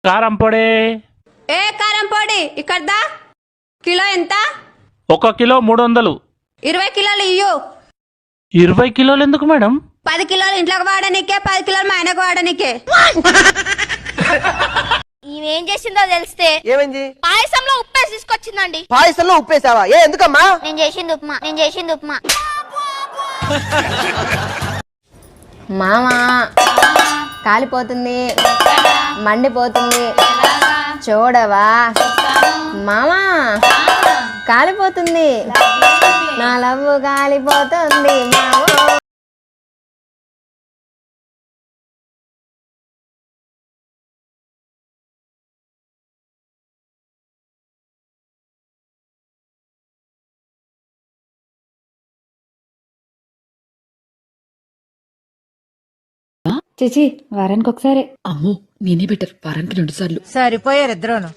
కారం పొడి. ఏ కారం పొడి ఇక్కడ దా. కిలో ఎంత? 1 కిలో 300. 20 కిలోలు ఇయ్యు. 20 కిలోలు ఎందుకు మేడం? 10 కిలోలు ఇంట్లోకి వాడనికే, 10 కిలోలు మా ఆయనకు వాడనికే. ఈమెం చేసిందో తెలిస్తే. ఏమైంది? పాయసంలో ఉప్పేసి తీసుకొచ్చిందండి. పాయసంలో ఉప్పేసావా? ఎందుకమ్మా? నేను చేసింది ఉప్మా. మామా కాలిపోతుంది, మండిపోతుంది, చూడవా మామా కాలిపోతుంది, నా లవ్వు కాలిపోతుంది మామా. చిచి వారానికి ఒకసారి. అమ్మో నేనే బెటర్, వారానికి 2 సార్లు. సరిపోయారు ఇద్దరును.